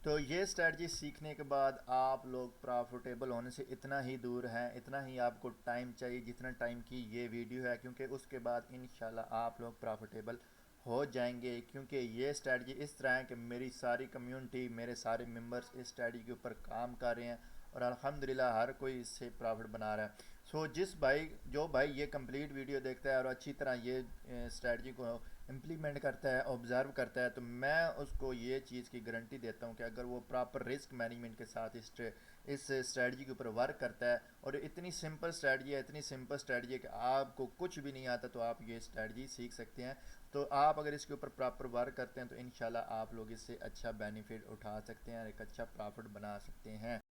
तो ये स्ट्रेटजी सीखने के बाद आप लोग प्रॉफिटेबल होने से इतना ही दूर हैं, इतना ही आपको टाइम चाहिए जितना टाइम की ये वीडियो है, क्योंकि उसके बाद इंशाल्लाह आप लोग प्रॉफिटेबल हो जाएंगे। क्योंकि ये स्ट्रेटजी इस तरह है कि मेरी सारी कम्युनिटी, मेरे सारे मेंबर्स इस स्ट्रेटजी के ऊपर काम कर रहे हैं और अल्हम्दुलिल्लाह हर कोई इससे प्रॉफिट बना रहा है। जिस भाई जो भाई ये कंप्लीट वीडियो देखता है और अच्छी तरह ये स्ट्रेटजी को इम्प्लीमेंट करता है, ऑब्ज़र्व करता है, तो मैं उसको ये चीज़ की गारंटी देता हूँ कि अगर वो प्रॉपर रिस्क मैनेजमेंट के साथ इस स्ट्रेटजी के ऊपर वर्क करता है, और इतनी सिंपल स्ट्रेटजी है, इतनी सिंपल स्ट्रेटजी है कि आपको कुछ भी नहीं आता तो आप ये स्ट्रेटजी सीख सकते हैं। तो आप अगर इसके ऊपर प्रॉपर वर्क करते हैं तो इंशाल्लाह आप लोग इससे अच्छा बेनिफिट उठा सकते हैं और एक अच्छा प्रॉफिट बना सकते हैं।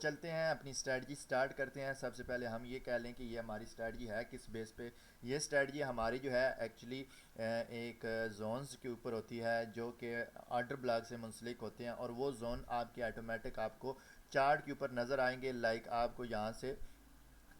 चलते हैं अपनी स्ट्रेटजी स्टार्ट करते हैं। सबसे पहले हम ये कह लें कि ये हमारी स्ट्रेटजी है किस बेस पे। ये स्ट्रेटजी हमारी जो है एक्चुअली एक जोन्स के ऊपर होती है जो कि ऑर्डर ब्लॉक से मुंसलिक होते हैं, और वो जोन आपके ऑटोमेटिक आपको चार्ट के ऊपर नज़र आएंगे। लाइक आपको यहाँ से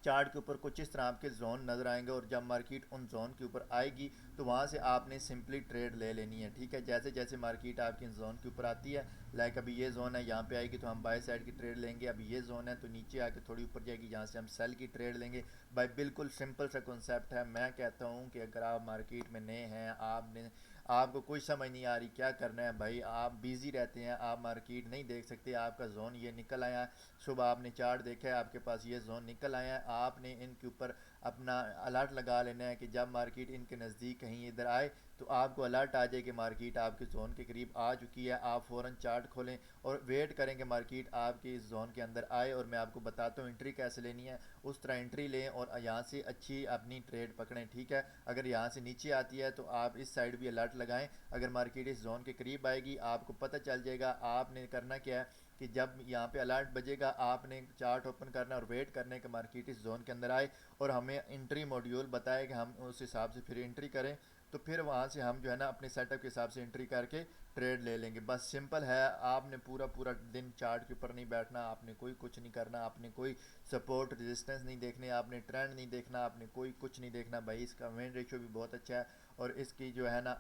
चार्ट के ऊपर कुछ इस तरह आपके जोन नज़र आएंगे, और जब मार्केट उन जोन के ऊपर आएगी तो वहाँ से आपने सिंपली ट्रेड ले लेनी है। ठीक है, जैसे जैसे मार्केट आपकी जोन के ऊपर आती है, लाइक अभी ये जोन है, यहाँ पे आएगी तो हम बाय साइड की ट्रेड लेंगे। अभी ये जोन है तो नीचे आके थोड़ी ऊपर जाएगी, यहाँ से हम सेल की ट्रेड लेंगे। भाई बिल्कुल सिंपल सा कॉन्सेप्ट है। मैं कहता हूँ कि अगर आप मार्केट में नए हैं, आपको कोई समझ नहीं आ रही क्या करना है, भाई आप बिजी रहते हैं, आप मार्केट नहीं देख सकते, आपका जोन ये निकल आया है, सुबह आपने चार्ट देखा है, आपके पास ये जोन निकल आया है, आपने इनके ऊपर अपना अलर्ट लगा लेना है कि जब मार्केट इनके नज़दीक कहीं इधर आए तो आपको अलर्ट आ जाए कि मार्केट आपके जोन के करीब आ चुकी है। आप फ़ौरन चार्ट खोलें और वेट करें कि मार्केट आपके इस जोन के अंदर आए, और मैं आपको बताता हूँ एंट्री कैसे लेनी है। उस तरह एंट्री लें और यहाँ से अच्छी अपनी ट्रेड पकड़ें। ठीक है, अगर यहाँ से नीचे आती है तो आप इस साइड भी अलर्ट लगाएं। अगर मार्केट इस जोन के करीब आएगी आपको पता चल जाएगा। आपने करना क्या है कि जब यहाँ पे अलर्ट बजेगा आपने चार्ट ओपन करना और वेट करने के मार्केट इस जोन के अंदर आए और हमें एंट्री मॉड्यूल बताए कि हम उस हिसाब से फिर एंट्री करें। तो फिर वहाँ से हम जो है ना अपने सेटअप के हिसाब से एंट्री करके ट्रेड ले लेंगे। बस सिंपल है, आपने पूरा पूरा दिन चार्ट के ऊपर नहीं बैठना, आपने कोई कुछ नहीं करना, आपने कोई सपोर्ट रेजिस्टेंस नहीं देखने, आपने ट्रेंड नहीं देखना, आपने कोई कुछ नहीं देखना। भाई इसका विन रेशियो भी बहुत अच्छा है और इसकी जो है ना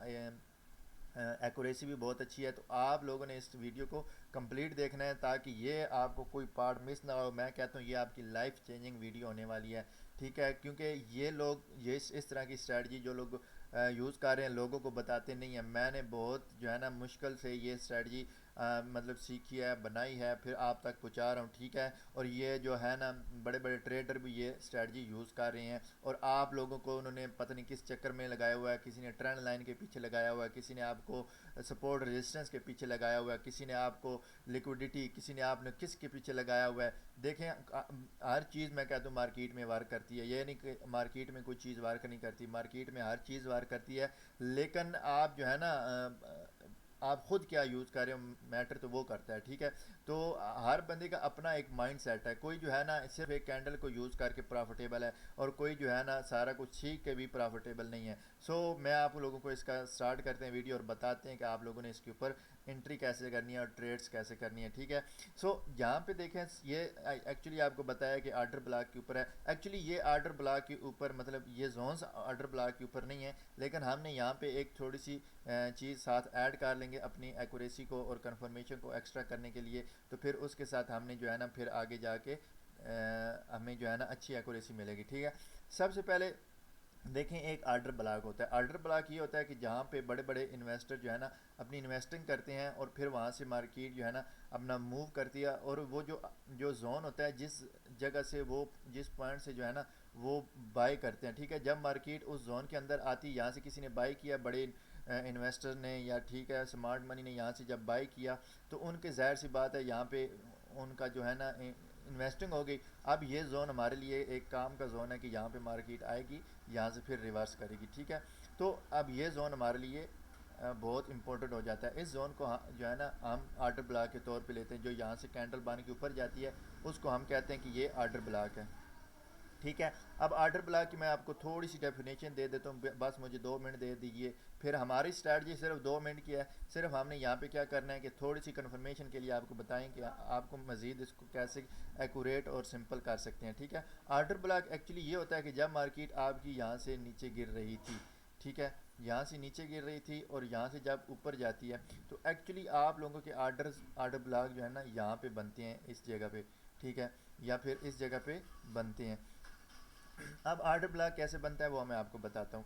एक्यूरेसी भी बहुत अच्छी है। तो आप लोगों ने इस वीडियो को कंप्लीट देखना है ताकि ये आपको कोई पार्ट मिस ना हो। मैं कहता हूँ ये आपकी लाइफ चेंजिंग वीडियो होने वाली है। ठीक है, क्योंकि ये लोग ये इस तरह की स्ट्रेटजी जो लोग यूज़ कर रहे हैं लोगों को बताते नहीं हैं। मैंने बहुत जो है ना मुश्किल से ये स्ट्रेटजी मतलब सीखी है, बनाई है, फिर आप तक पहुंचा रहा हूँ। ठीक है, और ये जो है ना बड़े बड़े ट्रेडर भी ये स्ट्रेटजी यूज़ कर रहे हैं, और आप लोगों को उन्होंने पता नहीं किस चक्कर में लगाया हुआ है। किसी ने ट्रेंड लाइन के पीछे लगाया हुआ है, किसी ने आपको सपोर्ट रेजिस्टेंस के पीछे लगाया हुआ है, किसी ने आपको लिक्विडिटी, किसी ने आपने किसके पीछे लगाया हुआ है। देखें हर चीज़ मैं कहता हूँ मार्केट में वर्क करती है, ये नहीं कि मार्केट में कोई चीज़ वर्क नहीं करती, मार्केट में हर चीज़ वर्क करती है। लेकिन आप जो है ना आप खुद क्या यूज़ कर रहे हो मैटर तो वो करता है। ठीक है, तो हर बंदे का अपना एक माइंड सेट है। कोई जो है ना सिर्फ एक कैंडल को यूज़ करके प्रॉफिटेबल है, और कोई जो है ना सारा कुछ सीख के भी प्रॉफिटेबल नहीं है। मैं आप लोगों को इसका स्टार्ट करते हैं वीडियो और बताते हैं कि आप लोगों ने इसके ऊपर एंट्री कैसे करनी है और ट्रेड्स कैसे करनी है। ठीक है, यहाँ पे देखें ये एक्चुअली आपको बताया कि आर्डर ब्लॉक के ऊपर है। एक्चुअली ये आर्डर ब्लॉक के ऊपर मतलब ये जोन्स आर्डर ब्लॉक के ऊपर नहीं है, लेकिन हमने यहाँ पे एक थोड़ी सी चीज़ साथ ऐड कर लेंगे अपनी एक्यूरेसी को और कंफर्मेशन को एक्स्ट्रा करने के लिए। तो फिर उसके साथ हमने जो है ना फिर आगे जाके हमें जो है ना अच्छी एक्यूरेसी मिलेगी। ठीक है, सबसे पहले देखें एक आर्डर ब्लॉक होता है। आर्डर ब्लॉक ये होता है कि जहाँ पे बड़े बड़े इन्वेस्टर जो है ना अपनी इन्वेस्टिंग करते हैं और फिर वहाँ से मार्केट जो है ना अपना मूव करती है, और वो जो जो जोन होता है जिस जगह से वो जिस पॉइंट से जो है ना वो बाई करते हैं। ठीक है, जब मार्केट उस जोन के अंदर आती है, यहाँ से किसी ने बाई किया, बड़े इन्वेस्टर ने या ठीक है स्मार्ट मनी ने यहाँ से जब बाई किया तो उनके ज़ाहिर सी बात है यहाँ पे उनका जो है ना इन्वेस्टिंग हो गई। अब ये जोन हमारे लिए एक काम का जोन है कि यहाँ पे मार्केट आएगी, यहाँ से फिर रिवर्स करेगी। ठीक है, तो अब ये जोन हमारे लिए बहुत इंपॉर्टेंट हो जाता है। इस जोन को जो है ना हम आर्डर ब्लॉक के तौर पे लेते हैं। जो यहाँ से कैंडल बन के ऊपर जाती है उसको हम कहते हैं कि ये आर्डर ब्लॉक है। ठीक है, अब आर्डर ब्लॉक की मैं आपको थोड़ी सी डेफिनेशन दे देता हूँ, बस मुझे 2 मिनट दे दीजिए। फिर हमारी स्ट्रैटेजी सिर्फ 2 मिनट की है। सिर्फ हमने यहाँ पे क्या करना है कि थोड़ी सी कन्फर्मेशन के लिए आपको बताएं कि आपको मज़ीद इसको कैसे एक्यूरेट और सिंपल कर सकते हैं। ठीक है, आर्डर ब्लॉक एक्चुअली ये होता है कि जब मार्केट आपकी यहाँ से नीचे गिर रही थी, ठीक है, यहाँ से नीचे गिर रही थी और यहाँ से जब ऊपर जाती है तो एक्चुअली आप लोगों के आर्डर ब्लॉक जो है ना यहाँ पे बनते हैं इस जगह पे, ठीक है, या फिर इस जगह पे बनते हैं। अब आर्डर ब्लॉक कैसे बनता है वो मैं आपको बताता हूँ।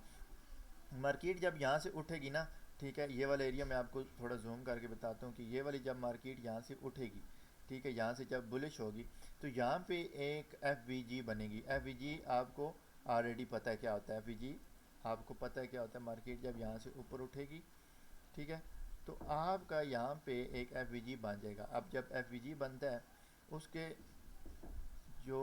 मार्केट जब यहाँ से उठेगी ना, ठीक है, ये वाला एरिया मैं आपको थोड़ा जूम करके बताता हूँ कि ये वाली जब मार्केट यहाँ से उठेगी, ठीक है, यहाँ से जब बुलिश होगी तो यहाँ पे एक एफ बनेगी। एफ आपको ऑलरेडी पता है क्या होता है। एफ आपको पता है क्या होता है। मार्केट जब यहाँ से ऊपर उठेगी, ठीक है, तो आपका यहाँ पे एक एफ बन जाएगा। अब जब एफ बनता है उसके जो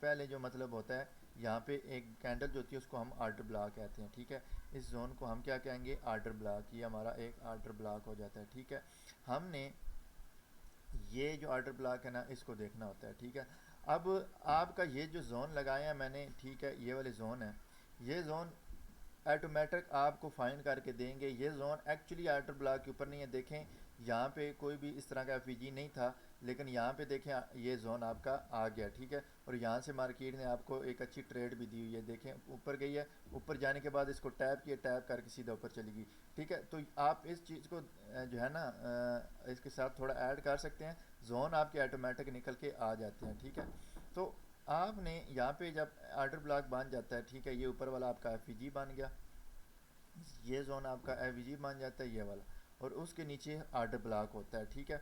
पहले जो मतलब होता है, यहाँ पे एक कैंडल जो होती है उसको हम आर्डर ब्लॉक कहते हैं, ठीक है। इस जोन को हम क्या कहेंगे, आर्डर ब्लॉक। ये हमारा एक आर्डर ब्लॉक हो जाता है, ठीक है। हमने ये जो आर्डर ब्लॉक है ना इसको देखना होता है, ठीक है। अब आपका ये जो जोन लगाया है मैंने, ठीक है, ये वाले जोन है, ये जोन ऑटोमेटिक आपको फाइंड करके देंगे। ये जोन एक्चुअली आर्डर ब्लॉक के ऊपर नहीं है। देखें यहाँ पे कोई भी इस तरह का एफ नहीं था, लेकिन यहाँ पे देखें ये जोन आपका आ गया, ठीक है। और यहाँ से मार्केट ने आपको एक अच्छी ट्रेड भी दी हुई है। देखें ऊपर गई है, ऊपर जाने के बाद इसको टैप किया, टैप करके सीधा ऊपर चली गई, ठीक है। तो आप इस चीज़ को जो है ना इसके साथ थोड़ा ऐड कर सकते हैं, जोन आपके ऑटोमेटिक निकल के आ जाते हैं, ठीक है। तो आपने यहाँ पे जब आर्डर ब्लॉक बन जाता है, ठीक है, ये ऊपर वाला आपका एफ बन गया, ये जोन आपका एफ बन जाता है ये वाला, और उसके नीचे आर्डर ब्लॉक होता है, ठीक है।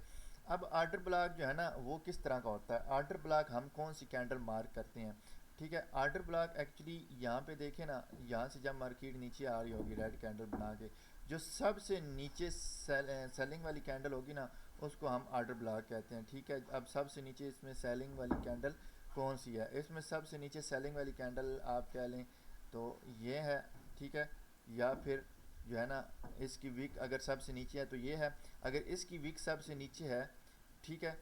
अब आर्डर ब्लॉक जो है ना वो किस तरह का होता है। आर्डर ब्लॉक हम कौन सी कैंडल मार्क करते हैं, ठीक है। आर्डर ब्लॉक एक्चुअली यहाँ पे देखें ना, यहाँ से जब मार्केट नीचे आ रही होगी रेड कैंडल बना के, जो सबसे नीचे सेलिंग वाली कैंडल होगी ना उसको हम आर्डर ब्लॉक कहते हैं, ठीक है। अब सबसे नीचे इसमें सेलिंग वाली कैंडल कौन सी है, इसमें सबसे नीचे सेलिंग वाली कैंडल आप कह लें तो ये है, ठीक है। या फिर जो है ना इसकी विक अगर सबसे नीचे है तो ये है। अगर इसकी विक सबसे नीचे है, ठीक है,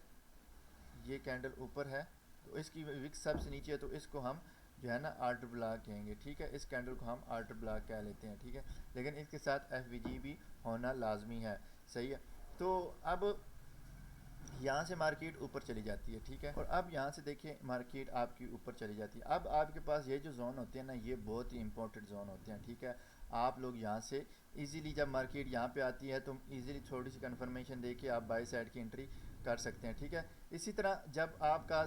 ये कैंडल ऊपर है तो इसकी विक सबसे नीचे है, तो इसको हम जो है ना आर्डर ब्लॉक कहेंगे, ठीक है। इस कैंडल को हम आर्डर ब्लॉक कह लेते हैं, ठीक है। लेकिन इसके साथ एफ भी होना लाजमी है, सही है। तो अब यहाँ से मार्केट ऊपर चली जाती है, ठीक है। और अब यहाँ से देखिए मार्केट आपकी ऊपर चली जाती है। अब आपके पास ये जो जोन होते हैं ना ये बहुत ही इंपॉर्टेंट जोन होते हैं, ठीक है। आप लोग यहाँ से इजीली जब मार्केट यहाँ पे आती है तो इजीली थोड़ी सी कंफर्मेशन दे के आप बाई साइड की एंट्री कर सकते हैं, ठीक है। इसी तरह जब आपका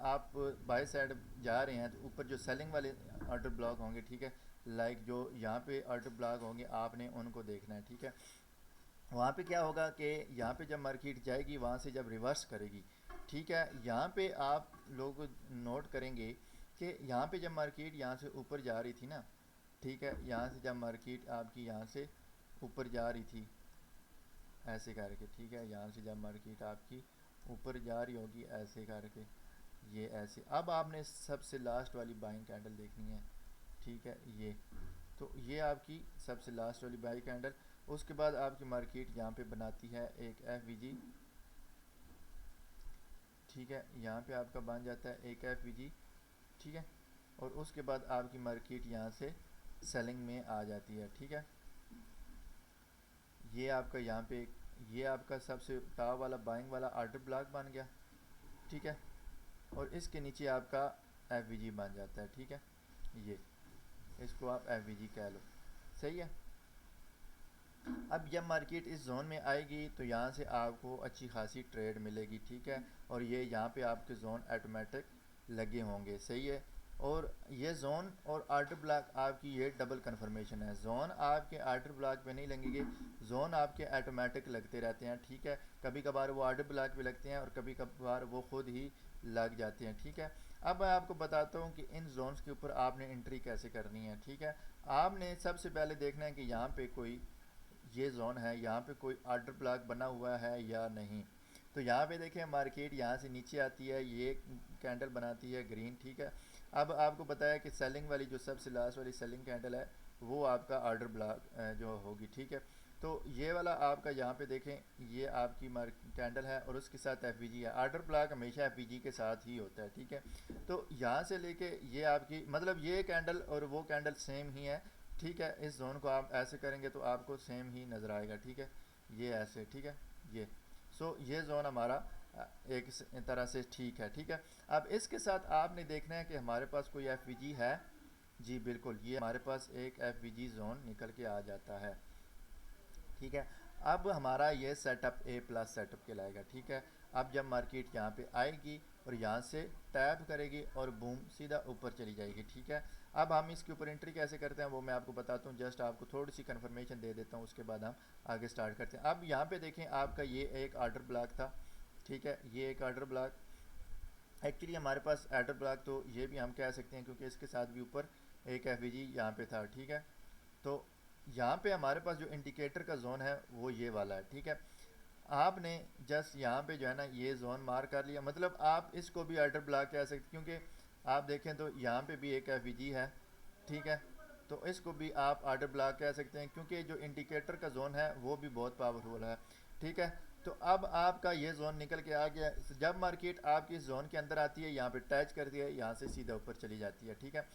आप बाई साइड जा रहे हैं तो ऊपर जो सेलिंग वाले ऑर्डर ब्लॉक होंगे, ठीक है, लाइक जो यहाँ पे ऑर्डर ब्लॉक होंगे आपने उनको देखना है, ठीक है। वहाँ पे क्या होगा कि यहाँ पे जब मार्केट जाएगी वहाँ से जब रिवर्स करेगी, ठीक है, यहाँ पे आप लोग नोट करेंगे कि यहाँ पे जब मार्केट यहाँ से ऊपर जा रही थी ना, ठीक है, यहाँ से जब मार्केट आपकी यहाँ से ऊपर जा रही थी ऐसे करके, ठीक है, यहाँ से जब मार्केट आपकी ऊपर जा रही होगी ऐसे करके, ये ऐसे। अब आपने सबसे लास्ट वाली बाइंग कैंडल देखनी है, ठीक है, ये तो ये आपकी सबसे लास्ट वाली बाई कैंडल। उसके बाद आपकी मार्केट यहाँ पे बनाती है एक एफ ठीक है, यहाँ पे आपका बन जाता है एक एफ ठीक है। और उसके बाद आपकी मार्केट यहाँ से सेलिंग में आ जाती है, ठीक है। ये आपका यहाँ पे ये आपका सबसे टॉप वाला बाइंग वाला आर्डर ब्लॉक बन गया, ठीक है। और इसके नीचे आपका एफ बन जाता है, ठीक है, ये इसको आप एफ कह लो, सही है। अब जब मार्केट इस जोन में आएगी तो यहाँ से आपको अच्छी खासी ट्रेड मिलेगी, ठीक है। और ये यहाँ पे आपके जोन ऑटोमेटिक लगे होंगे, सही है। और ये जोन और आर्डर ब्लॉक आपकी ये डबल कंफर्मेशन है। जोन आपके आर्डर ब्लॉक पे नहीं लगेंगे, जोन आपके ऑटोमेटिक लगते रहते हैं, ठीक है। कभी कभार वो आर्डर ब्लॉक पे लगते हैं और कभी कभार वो खुद ही लग जाते हैं, ठीक है। अब मैं आपको बताता हूँ कि इन जोन्स के ऊपर आपने एंट्री कैसे करनी है, ठीक है। आपने सबसे पहले देखना है कि यहाँ पे कोई ये जोन है, यहाँ पे कोई आर्डर ब्लॉक बना हुआ है या नहीं। तो यहाँ पे देखें मार्केट यहाँ से नीचे आती है, ये कैंडल बनाती है ग्रीन, ठीक है। अब आपको बताया कि सेलिंग वाली जो सबसे लास्ट वाली सेलिंग कैंडल है वो आपका आर्डर ब्लॉक जो होगी, ठीक है। तो ये वाला आपका यहाँ पे देखें ये आपकी कैंडल है और उसके साथ एफ है। आर्डर ब्लॉक हमेशा एफ के साथ ही होता है, ठीक है। तो यहाँ से लेके ये आपकी मतलब ये कैंडल और वो कैंडल सेम ही है, ठीक है। इस जोन को आप ऐसे करेंगे तो आपको सेम ही नज़र आएगा, ठीक है, ये ऐसे, ठीक है, ये ये जोन हमारा एक तरह से ठीक है, ठीक है। अब इसके साथ आपने देखना है कि हमारे पास कोई एफ है जी बिल्कुल, ये हमारे पास एक एफ जोन निकल के आ जाता है। ठीक है, अब हमारा ये सेटअप ए प्लस सेटअप कहलाएगा। ठीक है, अब जब मार्केट यहाँ पे आएगी और यहाँ से टैप करेगी और बूम सीधा ऊपर चली जाएगी। ठीक है, अब हम इसके ऊपर एंट्री कैसे करते हैं वो मैं आपको बताता हूँ, जस्ट आपको थोड़ी सी कंफर्मेशन दे देता हूँ, उसके बाद हम आगे स्टार्ट करते हैं। अब यहाँ पे देखें, आपका ये एक आर्डर ब्लॉक था। ठीक है, ये एक आर्डर ब्लॉक, एक्चुअली हमारे पास आर्डर ब्लॉक तो ये भी हम कह सकते हैं क्योंकि इसके साथ भी ऊपर एक एफ यहाँ पे था। ठीक है, तो यहाँ पे हमारे पास जो इंडिकेटर का जोन है वो ये वाला है। ठीक है, आपने जस्ट यहाँ पे जो है ना ये जोन मार्क कर लिया, मतलब आप इसको भी आर्डर ब्लॉक कह सकते, क्योंकि आप देखें तो यहाँ पे भी एक एफ है। ठीक है, तो इसको भी आप आर्डर ब्लॉक कह सकते हैं क्योंकि जो इंडिकेटर का जोन है वो भी बहुत पावरफुल है। ठीक है, तो अब आपका ये जोन निकल के आ गया। जब मार्केट आपकी इस जोन के अंदर आती है, यहाँ पे टच करती है, यहाँ से सीधा ऊपर चली जाती है। ठीक है,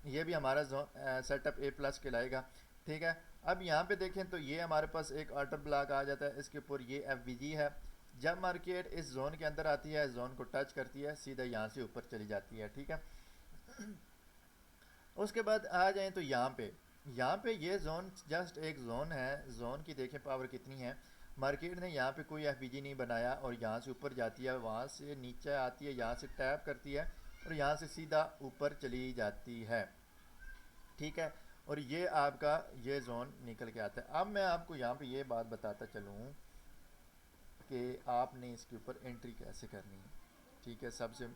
ये भी हमारा जोन सेटअप ए प्लस कहलाएगा। ठीक है, अब यहाँ पे देखें तो ये हमारे पास एक आर्डर ब्लॉक आ जाता है, इसके ऊपर ये एफ है। जब मार्केट इस जोन के अंदर आती है, जोन को टच करती है, सीधा यहाँ से ऊपर चली जाती है। ठीक है, उसके बाद आ जाएं तो यहाँ पे ये जोन जस्ट एक जोन है। जोन की देखें पावर कितनी है, मार्केट ने यहाँ पे कोई एफ नहीं बनाया और यहाँ से ऊपर जाती है, वहाँ से नीचे आती है, यहाँ से टैप करती है और यहाँ से सीधा ऊपर चली जाती है। ठीक है, और ये आपका ये जोन निकल के आता है। अब मैं आपको यहाँ पे ये बात बताता चलूँ कि आपने इसके ऊपर एंट्री कैसे करनी है। ठीक है, सबसे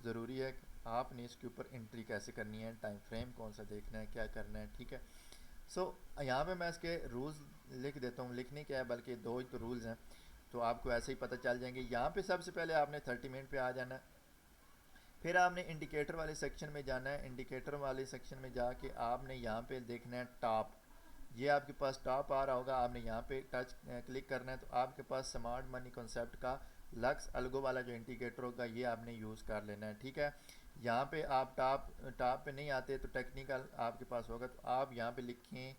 ज़रूरी है कि आपने इसके ऊपर एंट्री कैसे करनी है, टाइम फ्रेम कौन सा देखना है, क्या करना है। ठीक है, सो यहाँ पे मैं इसके रूल्स लिख देता हूँ, लिखने क्या है बल्कि दो ही तो रूल्स हैं, तो आपको ऐसे ही पता चल जाएंगे। यहाँ पे सबसे पहले आपने 30 मिनट पे आ जाना है, फिर आपने इंडिकेटर वाले सेक्शन में जाना है। इंडिकेटर वाले सेक्शन में जाके आपने यहाँ पे देखना है टॉप, ये आपके पास टॉप आ रहा होगा, आपने यहाँ पे टच क्लिक करना है, तो आपके पास स्मार्ट मनी कॉन्सेप्ट का लक्स अलगो वाला जो इंडिकेटर होगा ये आपने यूज़ कर लेना है। ठीक है, यहाँ पे आप टॉप पे नहीं आते तो टेक्निकल आपके पास होगा, तो आप यहाँ पे लिखें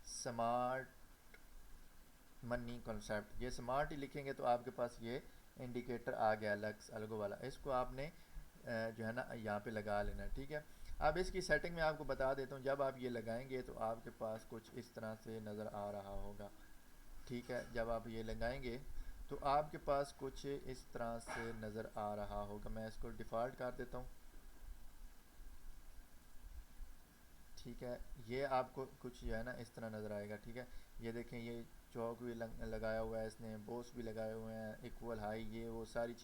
स्मार्ट मनी कॉन्सेप्ट, ये स्मार्ट ही लिखेंगे तो आपके पास ये इंडिकेटर आ गया लक्स अलगो वाला, इसको आपने जो है ना यहाँ पे लगा लेना। ठीक है, अब इसकी सेटिंग में आपको बता देता हूँ, जब आप ये लगाएंगे तो आपके पास कुछ इस तरह से नज़र आ रहा होगा। ठीक है, जब आप ये लगाएंगे तो आपके पास कुछ इस तरह से नज़र आ रहा होगा, मैं इसको डिफ़ॉल्ट कर देता हूँ। ठीक है, ये आपको कुछ जो है ना इस तरह नज़र आएगा। ठीक है, ये देखें, ये चौक भी लगाया हुआ है इसने, बोस भी लगाए हुए हैं, इक्वल हाई, ये वो सारी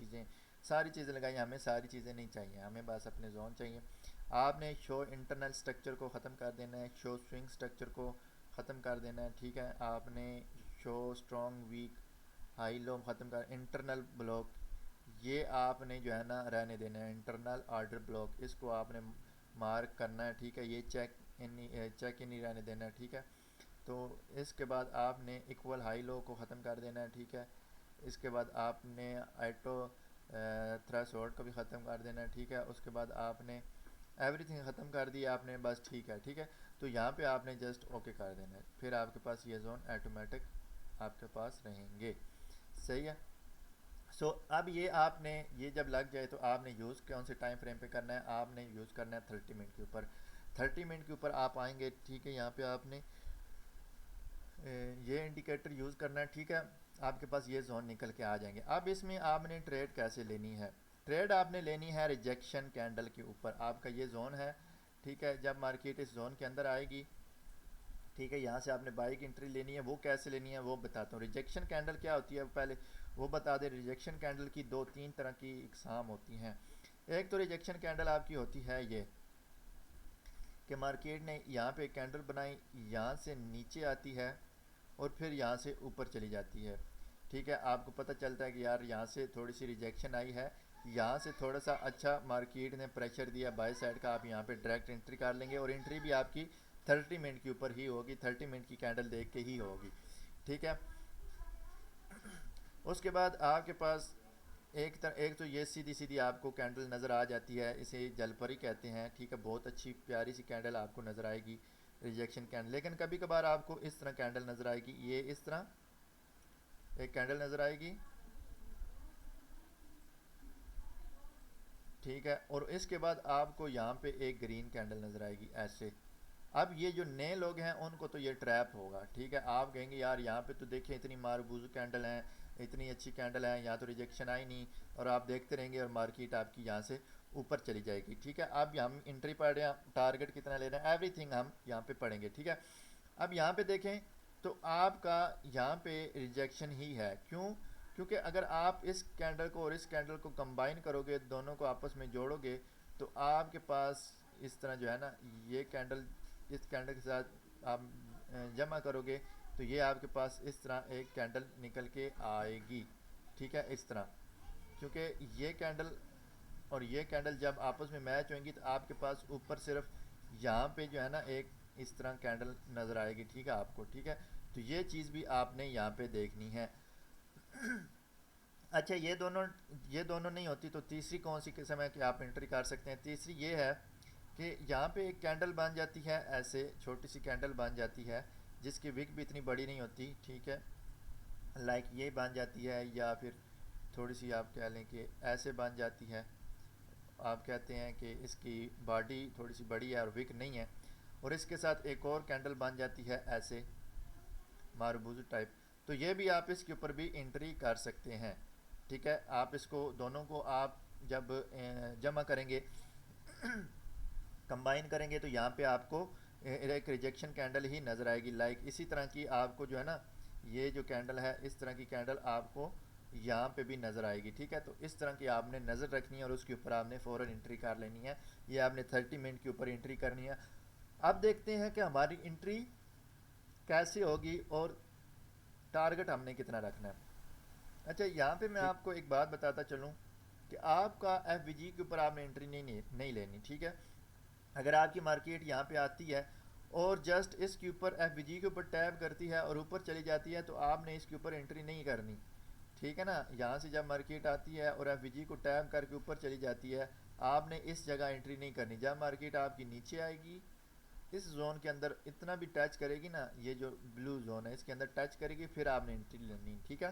चीज़ें लगाई हैं। हमें सारी चीज़ें नहीं चाहिए, हमें बस अपने जोन चाहिए। आपने शो इंटरनल स्ट्रक्चर को ख़त्म कर देना है, शो स्विंग स्ट्रक्चर को ख़त्म कर देना है। ठीक है, आपने show strong week high low ख़त्म कर, इंटरनल ब्लॉक ये आपने जो है ना रहने देना है, इंटरनल आर्डर ब्लॉक इसको आपने मार्क करना है। ठीक है, ये चेक इन ही रहने देना है। ठीक है, तो इसके बाद आपने इक्वल हाई लो को ख़त्म कर देना है। ठीक है, इसके बाद आपने ऑटो थ्रेशोल्ड को भी ख़त्म कर देना है। ठीक है, उसके बाद आपने एवरीथिंग ख़त्म कर दिया आपने, बस। ठीक है, ठीक है, तो यहाँ पे आपने जस्ट ओके कर देना है, फिर आपके पास ये जोन ऑटोमेटिक आपके पास रहेंगे। सही है, सो अब ये आपने ये जब लग जाए तो आपने यूज़ कौन से टाइम फ्रेम पे करना है, आपने यूज़ करना है 30 मिनट के ऊपर। 30 मिनट के ऊपर आप आएंगे। ठीक है, यहाँ पे आपने ये इंडिकेटर यूज़ करना है। ठीक है, आपके पास ये जोन निकल के आ जाएंगे। अब इसमें आपने ट्रेड कैसे लेनी है, ट्रेड आपने लेनी है रिजेक्शन कैंडल के ऊपर, आपका ये जोन है। ठीक है, जब मार्केट इस जोन के अंदर आएगी, ठीक है, यहाँ से आपने बाई की एंट्री लेनी है, वो कैसे लेनी है वो बताता हूँ। रिजेक्शन कैंडल क्या होती है पहले वो बता दें। रिजेक्शन कैंडल की दो तीन तरह की इकसाम होती हैं। एक तो रिजेक्शन कैंडल आपकी होती है ये कि मार्केट ने यहाँ पे कैंडल बनाई, यहाँ से नीचे आती है और फिर यहाँ से ऊपर चली जाती है। ठीक है, आपको पता चलता है कि यार यहाँ से थोड़ी सी रिजेक्शन आई है, यहाँ से थोड़ा सा अच्छा मार्केट ने प्रेशर दिया बाय साइड का, आप यहाँ पे डायरेक्ट एंट्री कर लेंगे और एंट्री भी आपकी 30 मिनट के ऊपर ही होगी, 30 मिनट की कैंडल देख के ही होगी। ठीक है, उसके बाद आपके पास एक तो ये सीधी सीधी आपको कैंडल नज़र आ जाती है, इसे जलपरी कहते हैं। ठीक है, बहुत अच्छी प्यारी सी कैंडल आपको नज़र आएगी रिजेक्शन कैंडल। लेकिन कभी कभार आपको इस तरह कैंडल नज़र आएगी, ये इस तरह एक कैंडल नज़र आएगी। ठीक है, और इसके बाद आपको यहाँ पे एक ग्रीन कैंडल नज़र आएगी ऐसे। अब ये जो नए लोग हैं उनको तो ये ट्रैप होगा, ठीक है, आप कहेंगे यार यहाँ पे तो देखिए इतनी मारबूज कैंडल हैं, इतनी अच्छी कैंडल है, यहाँ तो रिजेक्शन आई नहीं, और आप देखते रहेंगे और मार्केट आपकी यहाँ से ऊपर चली जाएगी। ठीक है, अब हम एंट्री पढ़ रहे हैं, टारगेट कितना ले रहे हैं, एवरीथिंग हम यहाँ पे पढ़ेंगे। ठीक है, अब यहाँ पे देखें तो आपका यहाँ पे रिजेक्शन ही है। क्यों? क्योंकि अगर आप इस कैंडल को और इस कैंडल को कंबाइन करोगे, दोनों को आपस में जोड़ोगे, तो आपके पास इस तरह जो है ना, ये कैंडल इस कैंडल के साथ आप जमा करोगे तो ये आपके पास इस तरह एक कैंडल निकल के आएगी। ठीक है, इस तरह, क्योंकि ये कैंडल और ये कैंडल जब आपस में मैच होंगी तो आपके पास ऊपर सिर्फ यहाँ पे जो है ना एक इस तरह कैंडल नज़र आएगी। ठीक है आपको, ठीक है, तो ये चीज़ भी आपने यहाँ पे देखनी है। अच्छा, ये दोनों नहीं होती तो तीसरी कौन सी किस्म है कि आप एंट्री कर सकते हैं? तीसरी ये है कि यहाँ पे एक कैंडल बन जाती है, ऐसे छोटी सी कैंडल बन जाती है जिसकी विक भी इतनी बड़ी नहीं होती। ठीक है, लाइक ये बन जाती है, या फिर थोड़ी सी आप कह लें कि ऐसे बन जाती है। आप कहते हैं कि इसकी बॉडी थोड़ी सी बड़ी है और विक नहीं है, और इसके साथ एक और कैंडल बन जाती है ऐसे मारबूज टाइप, तो ये भी आप इसके ऊपर भी एंट्री कर सकते हैं। ठीक है, आप इसको दोनों को आप जब जमा करेंगे कंबाइन करेंगे तो यहाँ पे आपको एक रिजेक्शन कैंडल ही नज़र आएगी। लाइक इसी तरह की आपको जो है ना, ये जो कैंडल है इस तरह की कैंडल आपको यहाँ पे भी नज़र आएगी। ठीक है, तो इस तरह की आपने नज़र रखनी है और उसके ऊपर आपने फ़ौरन एंट्री कर लेनी है। ये आपने 30 मिनट के ऊपर एंट्री करनी है। अब देखते हैं कि हमारी एंट्री कैसे होगी और टारगेट हमने कितना रखना है। अच्छा, यहाँ पे मैं ठीक। आपको एक बात बताता चलूँ कि आपका एफ के ऊपर आपने एंट्री नहीं लेनी। ठीक है, अगर आपकी मार्केट यहाँ पे आती है और जस्ट इसके ऊपर एफ के ऊपर टैप करती है और ऊपर चली जाती है तो आपने इसके ऊपर एंट्री नहीं करनी। ठीक है ना, यहाँ से जब मार्केट आती है और एफ को टैप करके ऊपर चली जाती है, आपने इस जगह एंट्री नहीं करनी। जब मार्केट आपकी नीचे आएगी, इस जोन के अंदर इतना भी टच करेगी ना, ये जो ब्लू जोन है इसके अंदर टच करेगी, फिर आपने एंट्री लेनी। ठीक है,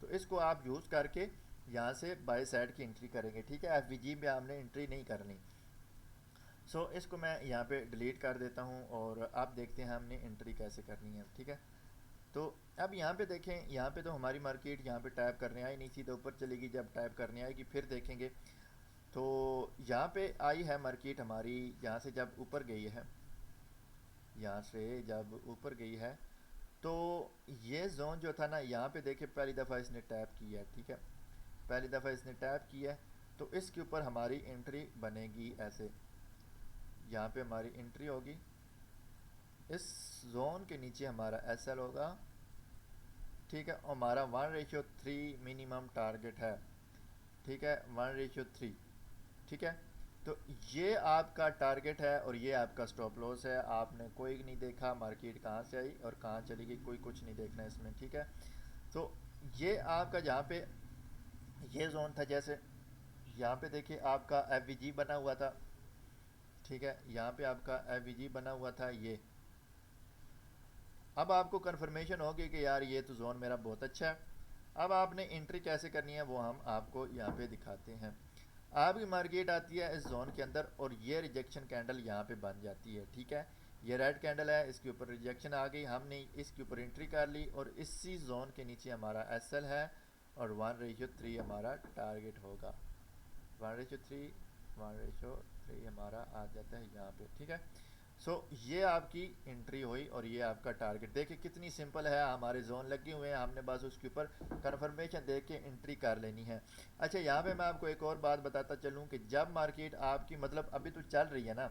तो इसको आप यूज़ करके यहाँ से बाय साइड की एंट्री करेंगे। ठीक है, एफ में आपने एंट्री नहीं करनी। इसको मैं यहाँ पे डिलीट कर देता हूँ और अब देखते हैं हमने एंट्री कैसे करनी है। ठीक है, तो अब यहाँ पे देखें, यहाँ पे तो हमारी मार्केट यहाँ पे टैप करने आई नहीं, सीधा ऊपर चलेगी। जब टैप करने आएगी फिर देखेंगे, तो यहाँ पे आई है मार्केट हमारी, यहाँ से जब ऊपर गई है, यहाँ से जब ऊपर गई है तो ये जोन जो था ना, यहाँ पे देखिए पहली दफ़ा इसने टैप किया है। ठीक है, पहली दफ़ा इसने टैप किया है तो इसके ऊपर हमारी एंट्री बनेगी ऐसे। यहाँ पे हमारी एंट्री होगी, इस जोन के नीचे हमारा एसएल होगा। ठीक है, और हमारा 1:3 मिनिमम टारगेट है। ठीक है, 1:3। ठीक है, तो ये आपका टारगेट है और ये आपका स्टॉप लॉस है। आपने कोई नहीं देखा मार्केट कहाँ से आई और कहाँ चली गई, कोई कुछ नहीं देखना इसमें। ठीक है, तो ये आपका जहाँ पे ये जोन था, जैसे यहाँ पे देखिए आपका एफ बना हुआ था। ठीक है, यहाँ पे आपका एफ बना हुआ था ये। अब आपको कंफर्मेशन होगी कि यार ये तो जोन मेरा बहुत अच्छा है। अब आपने एंट्री कैसे करनी है वो हम आपको यहाँ पे दिखाते हैं। आपकी मार्केट आती है इस जोन के अंदर और ये रिजेक्शन कैंडल यहाँ पे बन जाती है। ठीक है, ये रेड कैंडल है, इसके ऊपर रिजेक्शन आ गई, हमने इसके ऊपर एंट्री कर ली और इसी जोन के नीचे हमारा एसएल है और 1:3 हमारा टारगेट होगा। 1:3 1:3 हमारा आ जाता है यहाँ पे। ठीक है, ये आपकी एंट्री हुई और ये आपका टारगेट। देखिए कितनी सिंपल है, हमारे जोन लगे हुए हैं, हमने बस उसके ऊपर कंफर्मेशन दे के एंट्री कर लेनी है। अच्छा, यहाँ पे मैं आपको एक और बात बताता चलूँ कि जब मार्केट आपकी मतलब अभी तो चल रही है ना,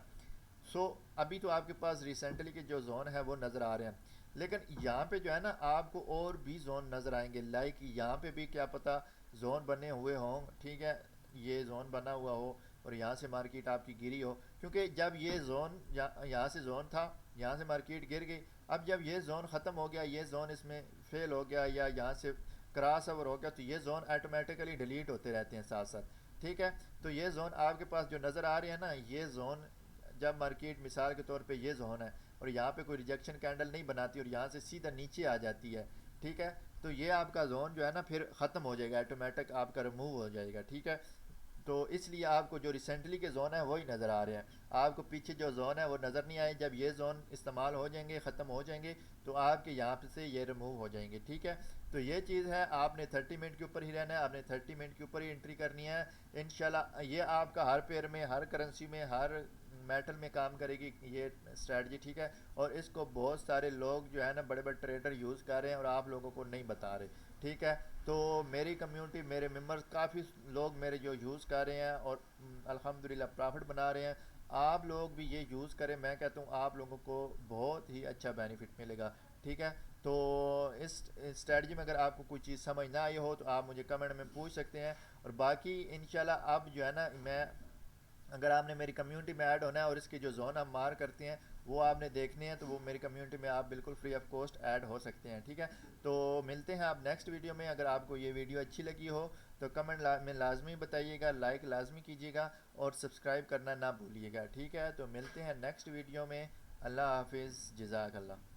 अभी तो आपके पास रिसेंटली के जो जोन है वो नज़र आ रहे हैं, लेकिन यहाँ पे जो है ना आपको और भी जोन नज़र आएंगे। लाइक यहाँ पे भी क्या पता जोन बने हुए हों। ठीक है, ये जोन बना हुआ हो और यहाँ से मार्केट आपकी गिरी हो, क्योंकि जब ये जोन यहाँ से जोन था, यहाँ से मार्केट गिर गई। अब जब ये जोन ख़त्म हो गया, ये जोन इसमें फेल हो गया या यहाँ से क्रॉस ओवर हो गया, तो ये जोन ऑटोमेटिकली डिलीट होते रहते हैं साथ साथ। ठीक है, तो ये जोन आपके पास जो नज़र आ रहे हैं ना, ये जोन जब मार्केट मिसाल के तौर पे ये जोन है और यहाँ पे कोई रिजेक्शन कैंडल नहीं बनाती और यहाँ से सीधा नीचे आ जाती है। ठीक है, तो ये आपका जोन जो है ना फिर ख़त्म हो जाएगा, ऑटोमेटिक आपका रिमूव हो जाएगा। ठीक है, तो इसलिए आपको जो रिसेंटली के जोन है वही नज़र आ रहे हैं, आपको पीछे जो जोन है वो नज़र नहीं आए। जब ये जोन इस्तेमाल हो जाएंगे, ख़त्म हो जाएंगे, तो आपके यहाँ से ये रिमूव हो जाएंगे, ठीक है। तो ये चीज़ है, आपने 30 मिनट के ऊपर ही रहना है, आपने 30 मिनट के ऊपर ही एंट्री करनी है। इंशाल्लाह ये आपका हर पेयर में, हर करेंसी में, हर मेटल में काम करेगी ये स्ट्रैटी, ठीक है। और इसको बहुत सारे लोग जो है ना, बड़े बड़े ट्रेडर यूज़ कर रहे हैं और आप लोगों को नहीं बता रहे, ठीक है। तो मेरी कम्युनिटी, मेरे मेंबर्स काफ़ी लोग मेरे जो यूज़ कर रहे हैं और अल्हम्दुलिल्लाह प्रॉफिट बना रहे हैं। आप लोग भी ये यूज़ करें, मैं कहता हूँ आप लोगों को बहुत ही अच्छा बेनिफिट मिलेगा, ठीक है। तो इस स्ट्रेटजी में अगर आपको कोई चीज़ समझ ना आई हो तो आप मुझे कमेंट में पूछ सकते हैं। और बाकी इंशाल्लाह अब जो है ना, मैं, अगर आपने मेरी कम्युनिटी में ऐड होना है और इसके जो जोन हम मार करते हैं वो आपने देखने हैं, तो वो मेरी कम्युनिटी में आप बिल्कुल फ्री ऑफ कॉस्ट ऐड हो सकते हैं, ठीक है। तो मिलते हैं आप नेक्स्ट वीडियो में। अगर आपको ये वीडियो अच्छी लगी हो तो कमेंट में लाजमी बताइएगा, लाइक लाजमी कीजिएगा और सब्सक्राइब करना ना भूलिएगा, ठीक है। तो मिलते हैं नेक्स्ट वीडियो में। अल्लाह हाफिज़, जज़ाकल्लाह।